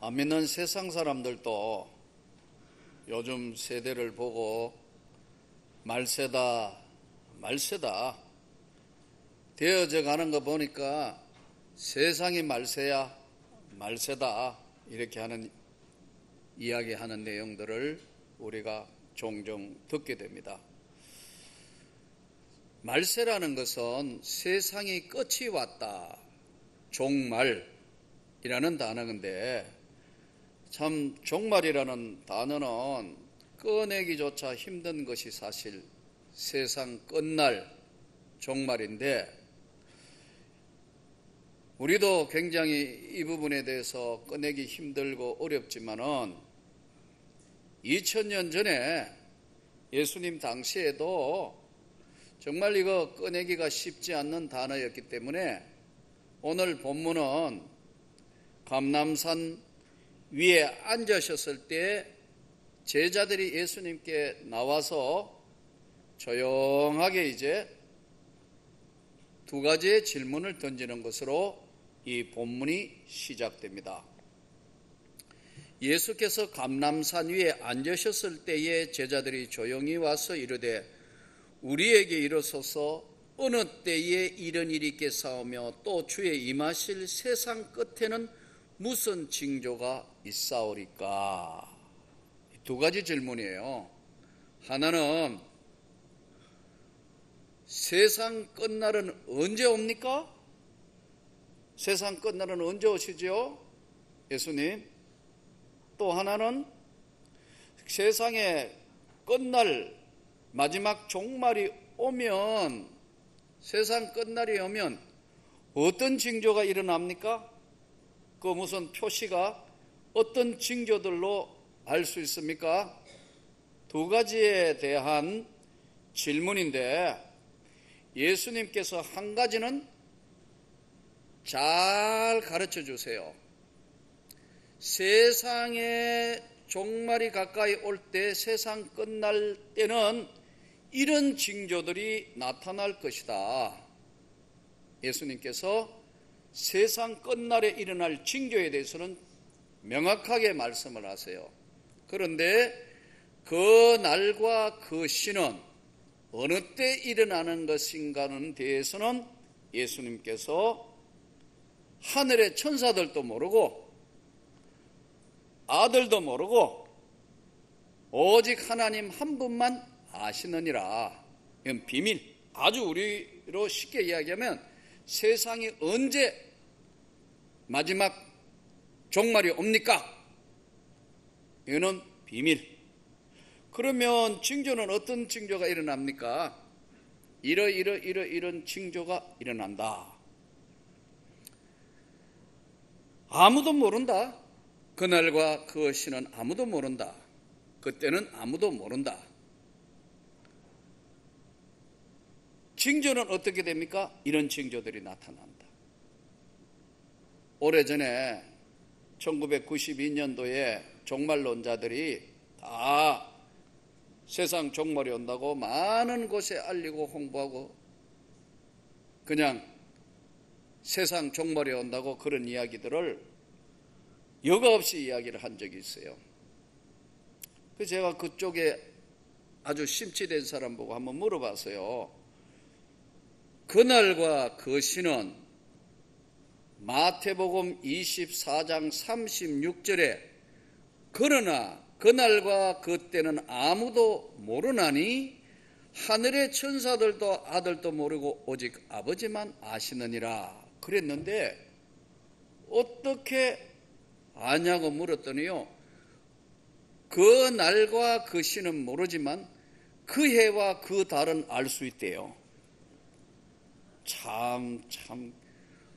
안 믿는 세상 사람들도 요즘 세대를 보고 말세다 되어져 가는 거 보니까 세상이 말세다 이렇게 하는 이야기하는 내용들을 우리가 종종 듣게 됩니다. 말세라는 것은 세상이 끝이 왔다, 종말이라는 단어인데, 참 종말이라는 단어는 꺼내기조차 힘든 것이 사실 세상 끝날 종말인데, 우리도 굉장히 이 부분에 대해서 꺼내기 힘들고 어렵지만은 2000년 전에 예수님 당시에도 정말 이거 꺼내기가 쉽지 않는 단어였기 때문에 오늘 본문은 감람산 위에 앉으셨을 때 제자들이 예수님께 나와서 조용하게 이제 두 가지의 질문을 던지는 것으로 이 본문이 시작됩니다. 예수께서 감람산 위에 앉으셨을 때에 제자들이 조용히 와서 이르되 우리에게 이르소서 어느 때에 이런 일이 있겠사오며 또 주의 임하실 세상 끝에는 무슨 징조가 있사오리까? 두 가지 질문이에요. 하나는 세상 끝날은 언제 옵니까? 세상 끝날은 언제 오시죠? 예수님. 또 하나는 세상의 끝날 마지막 종말이 오면, 세상 끝날이 오면 어떤 징조가 일어납니까? 그 무슨 표시가 어떤 징조들로 알 수 있습니까? 두 가지에 대한 질문인데, 예수님께서 한 가지는 잘 가르쳐 주세요. 세상의 종말이 가까이 올 때, 세상 끝날 때는 이런 징조들이 나타날 것이다. 예수님께서 세상 끝날에 일어날 징조에 대해서는 명확하게 말씀을 하세요. 그런데 그 날과 그 시는 어느 때 일어나는 것인가는 대해서는 예수님께서 하늘의 천사들도 모르고 아들도 모르고 오직 하나님 한 분만 아시느니라. 이건 비밀. 아주 우리로 쉽게 이야기하면 세상이 언제 마지막 종말이 옵니까? 이거는 비밀. 그러면 징조는 어떤 징조가 일어납니까? 이런 징조가 일어난다. 아무도 모른다. 그날과 그 시는 아무도 모른다. 그때는 아무도 모른다. 징조는 어떻게 됩니까? 이런 징조들이 나타난다. 오래전에 1992년도에 종말론자들이 다 세상 종말이 온다고 많은 곳에 알리고 홍보하고 그냥 세상 종말이 온다고 그런 이야기들을 여과 없이 이야기를 한 적이 있어요. 그래서 제가 그쪽에 아주 심취된 사람 보고 한번 물어봤어요. 그날과 그 시는 마태복음 24장 36절에 그러나 그날과 그때는 아무도 모르나니 하늘의 천사들도 아들도 모르고 오직 아버지만 아시느니라 그랬는데 어떻게 아냐고 물었더니요, 그 날과 그 시는 모르지만 그 해와 그 달은 알 수 있대요.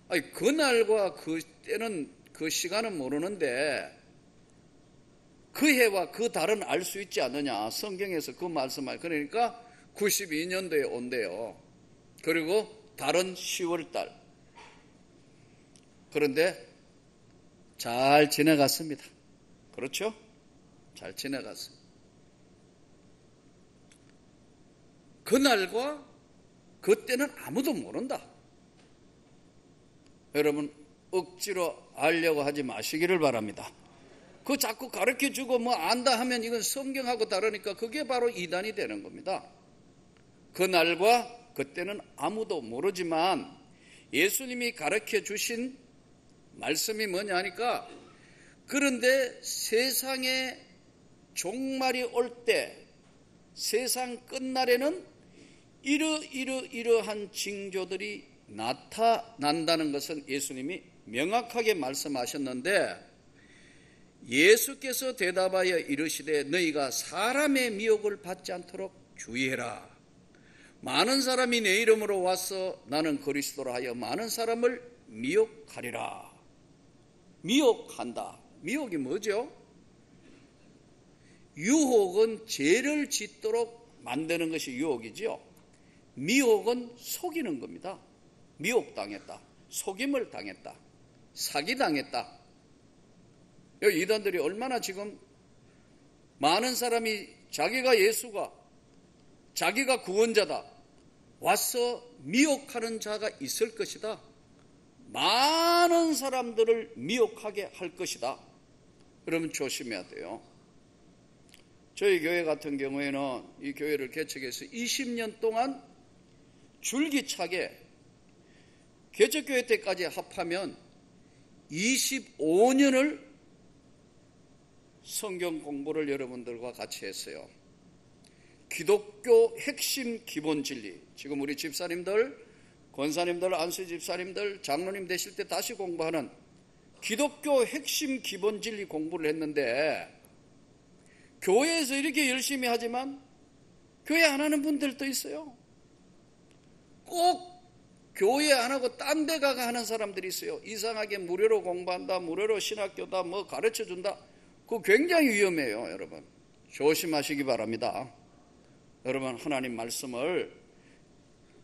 아니, 그 날과 그 때는 그 시간은 모르는데 그 해와 그 달은 알 수 있지 않느냐. 성경에서 그 말씀을. 그러니까 92년도에 온대요. 그리고 달은 10월 달. 그런데 잘 지나갔습니다. 그렇죠? 잘 지나갔습니다. 그날과 그때는 아무도 모른다. 여러분 억지로 알려고 하지 마시기를 바랍니다. 그 자꾸 가르쳐주고 뭐 안다 하면 이건 성경하고 다르니까 그게 바로 이단이 되는 겁니다. 그날과 그때는 아무도 모르지만 예수님이 가르쳐 주신 말씀이 뭐냐 하니까, 그런데 세상에 종말이 올 때, 세상 끝날에는 이러한 징조들이 나타난다는 것은 예수님이 명확하게 말씀하셨는데, 예수께서 대답하여 이르시되 너희가 사람의 미혹을 받지 않도록 주의해라. 많은 사람이 내 이름으로 와서 나는 그리스도라 하여 많은 사람을 미혹하리라. 미혹한다. 미혹이 뭐죠? 유혹은 죄를 짓도록 만드는 것이 유혹이지요. 미혹은 속이는 겁니다. 미혹당했다, 속임을 당했다, 사기당했다. 여기 이단들이 얼마나 지금 많은 사람이 자기가 예수가, 자기가 구원자다 와서 미혹하는 자가 있을 것이다. 많은 사람들을 미혹하게 할 것이다. 그러면 조심해야 돼요. 저희 교회 같은 경우에는 이 교회를 개척해서 20년 동안 줄기차게 개척교회 때까지 합하면 25년을 성경 공부를 여러분들과 같이 했어요. 기독교 핵심 기본 진리, 지금 우리 집사님들, 권사님들, 안수 집사님들, 장로님 되실 때 다시 공부하는 기독교 핵심 기본 진리 공부를 했는데, 교회에서 이렇게 열심히 하지만 교회 안 하는 분들도 있어요. 꼭 교회 안 하고 딴 데 가가 하는 사람들이 있어요. 이상하게 무료로 공부한다, 무료로 신학교다, 뭐 가르쳐준다. 그거 굉장히 위험해요. 여러분 조심하시기 바랍니다. 여러분 하나님 말씀을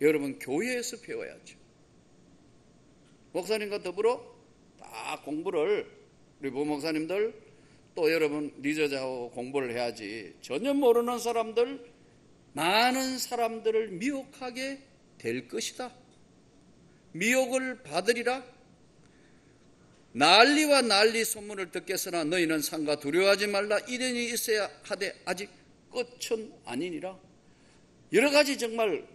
여러분 교회에서 배워야죠. 목사님과 더불어 다 공부를, 우리 부목사님들 또 여러분 리더자하고 공부를 해야지. 전혀 모르는 사람들, 많은 사람들을 미혹하게 될 것이다. 미혹을 받으리라. 난리와 난리 소문을 듣겠으나 너희는 상가 두려워하지 말라. 이련이 있어야 하되 아직 끝은 아니니라. 여러 가지 정말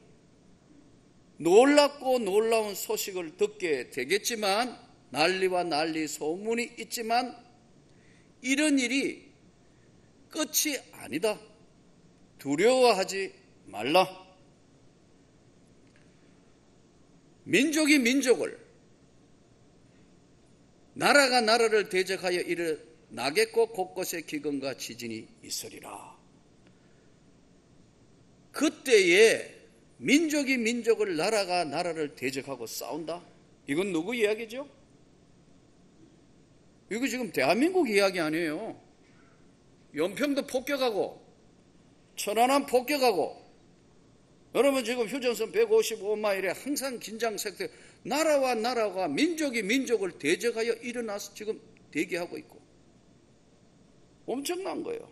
놀랍고 놀라운 소식을 듣게 되겠지만, 난리와 난리 소문이 있지만 이런 일이 끝이 아니다. 두려워하지 말라. 민족이 민족을, 나라가 나라를 대적하여 일어나겠고 곳곳에 기근과 지진이 있으리라. 그때에 민족이 민족을, 나라가 나라를 대적하고 싸운다. 이건 누구 이야기죠? 이거 지금 대한민국 이야기 아니에요. 연평도 폭격하고 천안함 폭격하고, 여러분 지금 휴전선 155마일에 항상 긴장 상태, 나라와 나라가, 민족이 민족을 대적하여 일어나서 지금 대기하고 있고 엄청난 거예요.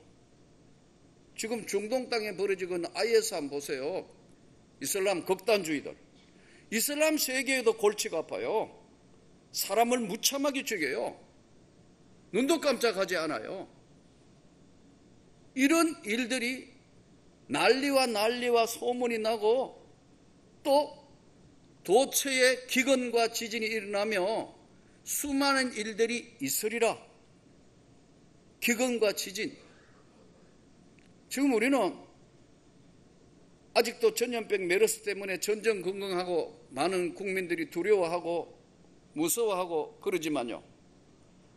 지금 중동 땅에 벌어지고 있는 IS 한번 보세요. 이슬람 극단주의들, 이슬람 세계에도 골치가 아파요. 사람을 무참하게 죽여요. 눈도 깜짝하지 않아요. 이런 일들이 난리와 소문이 나고, 또 도처에 기근과 지진이 일어나며 수많은 일들이 있으리라. 기근과 지진. 지금 우리는 아직도 전염병 메르스 때문에 전전긍긍하고 많은 국민들이 두려워하고 무서워하고 그러지만요,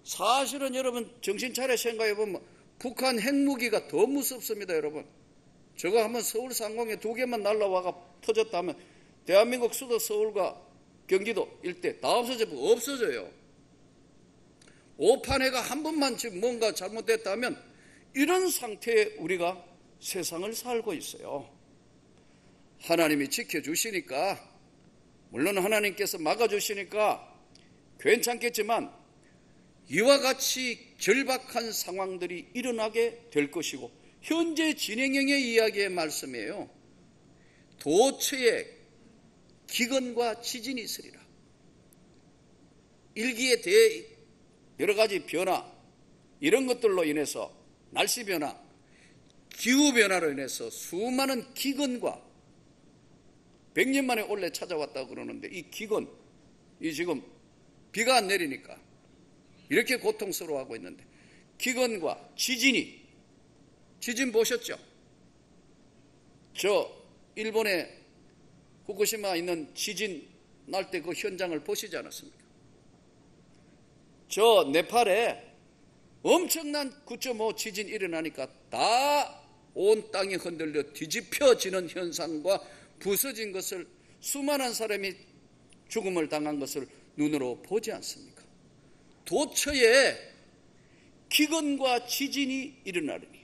사실은 여러분 정신 차려 생각해 보면 북한 핵무기가 더 무섭습니다. 여러분 저거 한번 서울 상공에 2개만 날라와가 터졌다 하면 대한민국 수도 서울과 경기도 일대 다 없어져요. 오판해가 한 번만 지금 뭔가 잘못됐다면 이런 상태에 우리가 세상을 살고 있어요. 하나님이 지켜주시니까, 물론 하나님께서 막아주시니까 괜찮겠지만 이와 같이 절박한 상황들이 일어나게 될 것이고, 현재 진행형의 이야기의 말씀이에요. 도처에 기근과 지진이 있으리라. 일기에 대해 여러 가지 변화, 이런 것들로 인해서 날씨 변화, 기후 변화로 인해서 수많은 기근과 100년 만에 원래 찾아왔다고 그러는데 이 기근, 이 지금 비가 안 내리니까 이렇게 고통스러워하고 있는데 기근과 지진 보셨죠? 저 일본의 후쿠시마 있는 지진 날 때 그 현장을 보시지 않았습니까? 저 네팔에 엄청난 9.5 지진 일어나니까 다 온 땅이 흔들려 뒤집혀지는 현상과 부서진 것을, 수많은 사람이 죽음을 당한 것을 눈으로 보지 않습니까? 도처에 기근과 지진이 일어나려니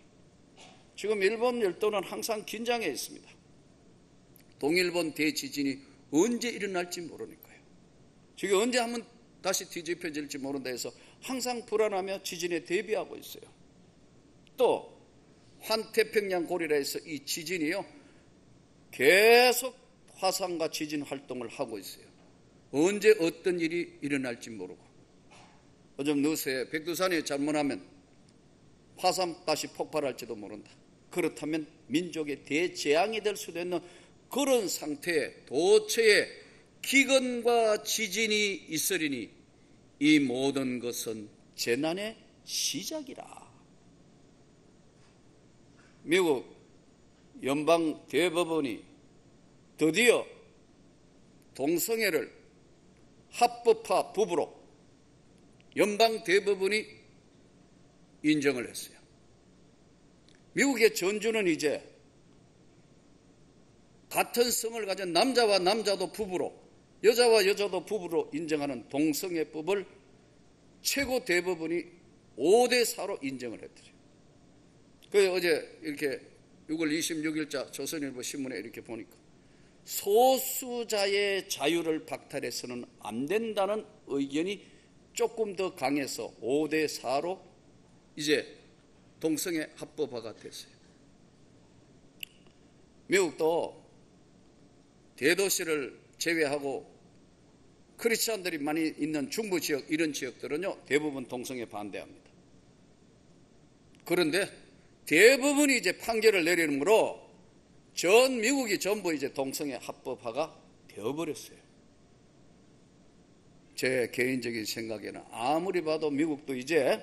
지금 일본 열도는 항상 긴장해 있습니다. 동일본 대지진이 언제 일어날지 모르니까요. 지금 언제 한번 다시 뒤집혀질지 모른다 해서 항상 불안하며 지진에 대비하고 있어요. 또 환태평양 고리라에서 이 지진이요 계속 화산과 지진 활동을 하고 있어요. 언제 어떤 일이 일어날지 모르고 요즘 느새 백두산이 잘못하면 화산가시 폭발할지도 모른다. 그렇다면 민족의 대재앙이 될 수도 있는 그런 상태에 도처에 기근과 지진이 있으리니 이 모든 것은 재난의 시작이라. 미국 연방 대법원이 드디어 동성애를 합법화 부부로 연방 대법원이 인정을 했어요. 미국의 전주는 이제 같은 성을 가진 남자와 남자도 부부로, 여자와 여자도 부부로 인정하는 동성애법을 최고 대법원이 5대4로 인정을 했더래요. 그래서 어제 이렇게 6월 26일자 조선일보 신문에 이렇게 보니까 소수자의 자유를 박탈해서는 안 된다는 의견이 조금 더 강해서 5대4로 이제 동성애 합법화가 됐어요. 미국도 대도시를 제외하고 크리스찬들이 많이 있는 중부 지역, 이런 지역들은요 대부분 동성애 반대합니다. 그런데 대부분이 이제 판결을 내리므로 전 미국이 전부 이제 동성애 합법화가 되어버렸어요. 제 개인적인 생각에는 아무리 봐도 미국도 이제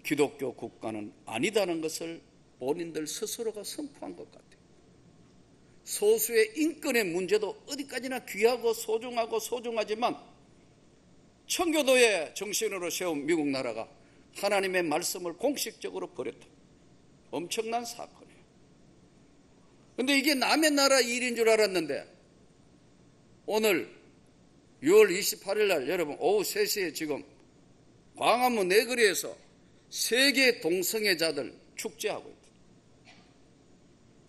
기독교 국가는 아니다는 것을 본인들 스스로가 선포한 것 같아요. 소수의 인권의 문제도 어디까지나 귀하고 소중하지만 청교도의 정신으로 세운 미국 나라가 하나님의 말씀을 공식적으로 버렸다. 엄청난 사건이에요. 그런데 이게 남의 나라 일인 줄 알았는데 오늘 6월 28일 날 여러분 오후 3시에 지금 광화문 내거리에서 세계 동성애자들 축제하고 있다.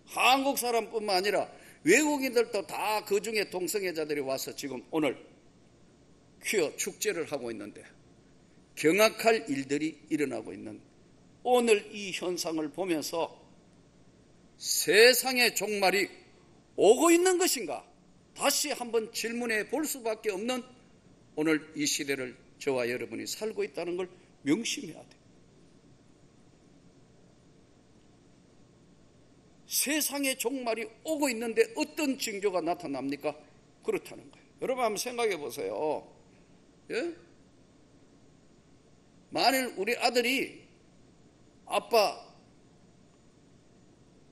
한국 사람뿐만 아니라 외국인들도 다 그중에 동성애자들이 와서 지금 오늘 퀴어 축제를 하고 있는데 경악할 일들이 일어나고 있는 오늘 이 현상을 보면서 세상의 종말이 오고 있는 것인가 다시 한번 질문해 볼 수밖에 없는 오늘 이 시대를 저와 여러분이 살고 있다는 걸 명심해야 돼요. 세상의 종말이 오고 있는데 어떤 징조가 나타납니까? 그렇다는 거예요. 여러분 한번 생각해 보세요. 예? 만일 우리 아들이 아빠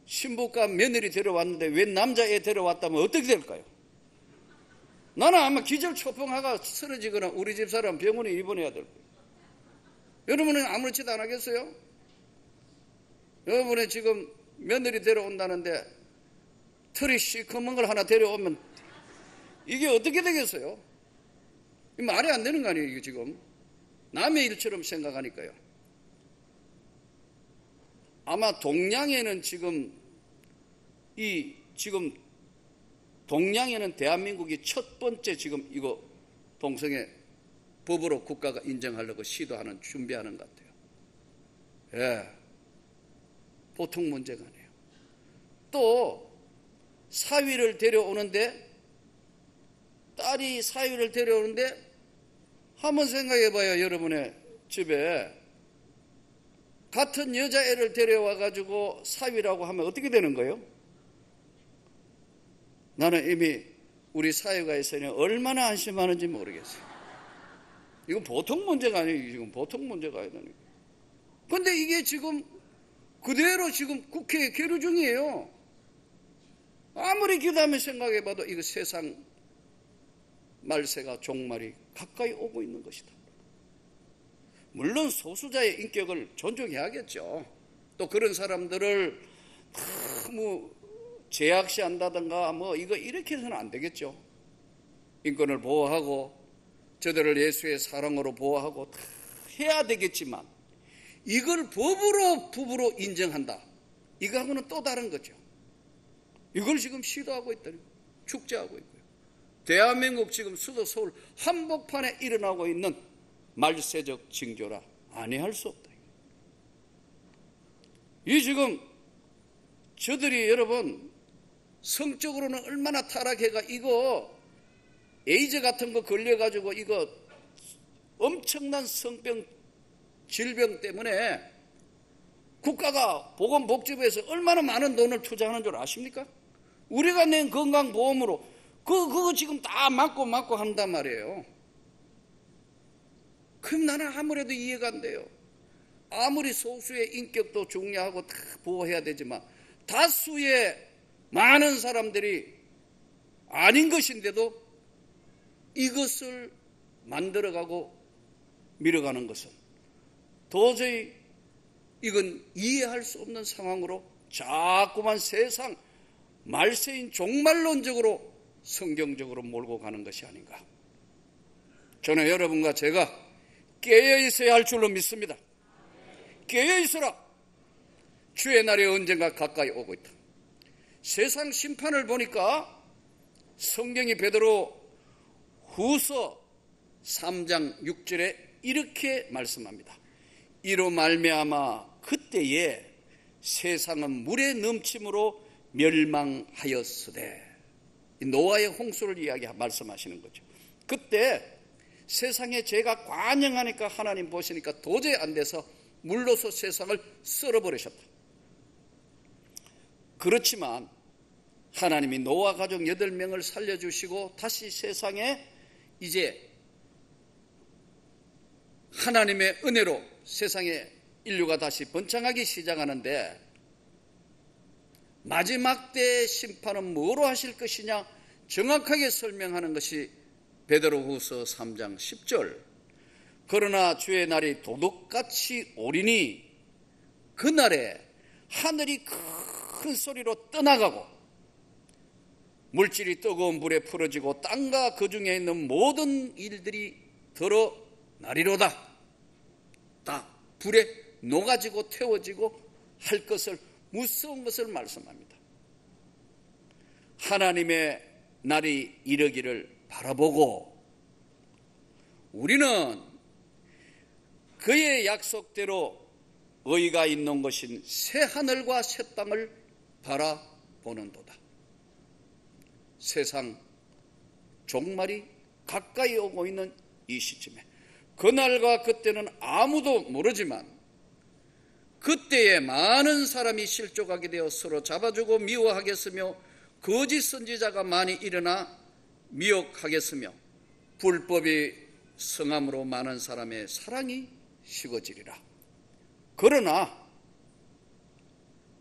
신부가 며느리 데려왔는데 웬 남자애 데려왔다면 어떻게 될까요? 나는 아마 기절초풍하가 쓰러지거나 우리 집사람 병원에 입원해야 될 거예요. 여러분은 아무렇지도 안 하겠어요? 여러분이 지금 며느리 데려온다는데 털이 시커먼 걸 하나 데려오면 이게 어떻게 되겠어요? 말이 안 되는 거 아니에요, 이게 지금. 남의 일처럼 생각하니까요. 아마 동양에는 지금 동양에는 대한민국이 첫 번째 지금 이거 동성애 법으로 국가가 인정하려고 시도하는, 준비하는 것 같아요. 예. 보통 문제가 아니에요. 또 사위를 데려오는데 딸이 사위를 데려오는데 한번 생각해 봐요. 여러분의 집에 같은 여자애를 데려와 가지고 사위라고 하면 어떻게 되는 거예요? 나는 이미 우리 사회가에서는 얼마나 안심하는지 모르겠어요. 이건 보통 문제가 아니에요. 지금 보통 문제가 아니에요. 근데 이게 지금 그대로 지금 국회에 계류 중이에요. 아무리 기도하면 생각해봐도 이거 세상 말세가 종말이 가까이 오고 있는 것이다. 물론 소수자의 인격을 존중해야겠죠. 또 그런 사람들을 너무 제약시한다든가 뭐 이거 이렇게 해서는 안 되겠죠. 인권을 보호하고 저들을 예수의 사랑으로 보호하고 다 해야 되겠지만 이걸 법으로 부부로 인정한다. 이거하고는 또 다른 거죠. 이걸 지금 시도하고 있다니 축제하고 있고요. 대한민국 지금 수도 서울 한복판에 일어나고 있는 말세적 징조라 아니할 수 없다. 이 지금 저들이 여러분 성적으로는 얼마나 타락해가 이거 에이즈 같은 거 걸려가지고 이거 엄청난 성병 질병 때문에 국가가 보건복지부에서 얼마나 많은 돈을 투자하는 줄 아십니까? 우리가 낸 건강보험으로 그거 지금 다 맞고 한단 말이에요. 그럼 나는 아무래도 이해가 안 돼요. 아무리 소수의 인격도 중요하고 다 보호해야 되지만 다수의 많은 사람들이 아닌 것인데도 이것을 만들어가고 밀어가는 것은 도저히 이건 이해할 수 없는 상황으로 자꾸만 세상 말세인 종말론적으로 성경적으로 몰고 가는 것이 아닌가. 저는 여러분과 제가 깨어 있어야 할 줄로 믿습니다. 깨어 있어라. 주의 날이 언젠가 가까이 오고 있다. 세상 심판을 보니까 성경이 베드로 후서 3장 6절에 이렇게 말씀합니다. 이로 말미암아 그때에 세상은 물의 넘침으로 멸망하였으되, 노아의 홍수를 말씀하시는 거죠. 그때 세상에 죄가 관영하니까 하나님 보시니까 도저히 안 돼서 물로서 세상을 썰어버리셨다. 그렇지만 하나님이 노아 가족 8명을 살려주시고 다시 세상에 이제 하나님의 은혜로 세상에 인류가 다시 번창하기 시작하는데 마지막 때의 심판은 뭐로 하실 것이냐 정확하게 설명하는 것이 베드로후서 3장 10절. 그러나 주의 날이 도둑같이 오리니 그날에 하늘이 큰 소리로 떠나가고 물질이 뜨거운 불에 풀어지고 땅과 그 중에 있는 모든 일들이 드러나리로다. 다 불에 녹아지고 태워지고 할 것을 무서운 것을 말씀합니다. 하나님의 날이 이르기를 바라보고 우리는 그의 약속대로 의가 있는 것인 새 하늘과 새 땅을 바라보는도다. 세상 종말이 가까이 오고 있는 이 시점에 그날과 그때는 아무도 모르지만 그때에 많은 사람이 실족하게 되어 서로 잡아주고 미워하겠으며 거짓 선지자가 많이 일어나 미혹하겠으며 불법이 성함으로 많은 사람의 사랑이 식어지리라. 그러나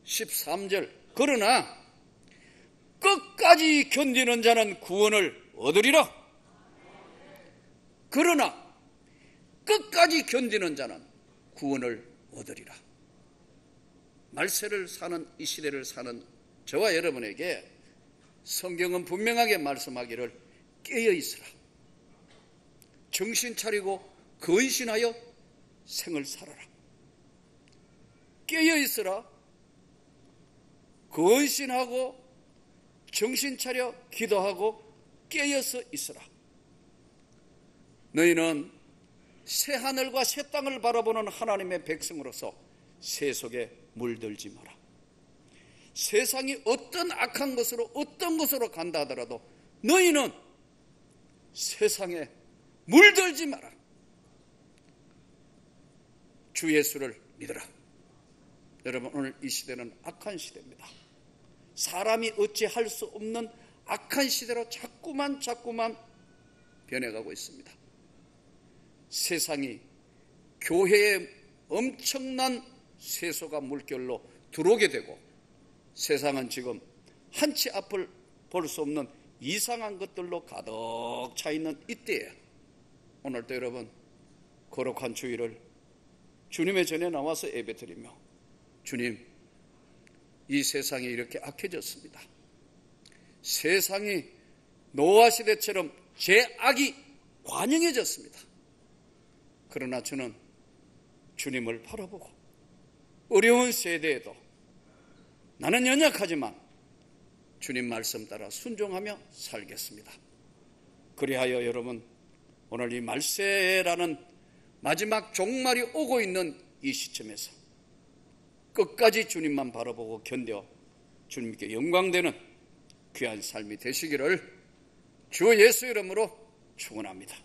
13절 그러나 끝까지 견디는 자는 구원을 얻으리라. 그러나 끝까지 견디는 자는 구원을 얻으리라. 말세를 사는 이 시대를 사는 저와 여러분에게 성경은 분명하게 말씀하기를 깨어 있으라. 정신 차리고 근신하여 생을 살아라. 깨어 있으라. 근신하고 정신 차려 기도하고 깨어서 있으라. 너희는 새 하늘과 새 땅을 바라보는 하나님의 백성으로서 세속에 물들지 마라. 세상이 어떤 악한 것으로 어떤 것으로 간다 하더라도 너희는 세상에 물들지 마라. 주 예수를 믿어라. 여러분, 오늘 이 시대는 악한 시대입니다. 사람이 어찌할 수 없는 악한 시대로 자꾸만 변해가고 있습니다. 세상이 교회에 엄청난 세소가 물결로 들어오게 되고, 세상은 지금 한치 앞을 볼 수 없는 이상한 것들로 가득 차 있는 이때에 오늘도 여러분, 거룩한 주일을 주님의 전에 나와서 예배드리며, 주님, 이 세상이 이렇게 악해졌습니다. 세상이 노아 시대처럼 죄악이 관영해졌습니다. 그러나 저는 주님을 바라보고 어려운 세대에도 나는 연약하지만 주님 말씀 따라 순종하며 살겠습니다. 그리하여 여러분, 오늘 이 말세라는 마지막 종말이 오고 있는 이 시점에서 끝까지 주님만 바라보고 견뎌 주님께 영광되는 귀한 삶이 되시기를 주 예수 이름으로 축원합니다.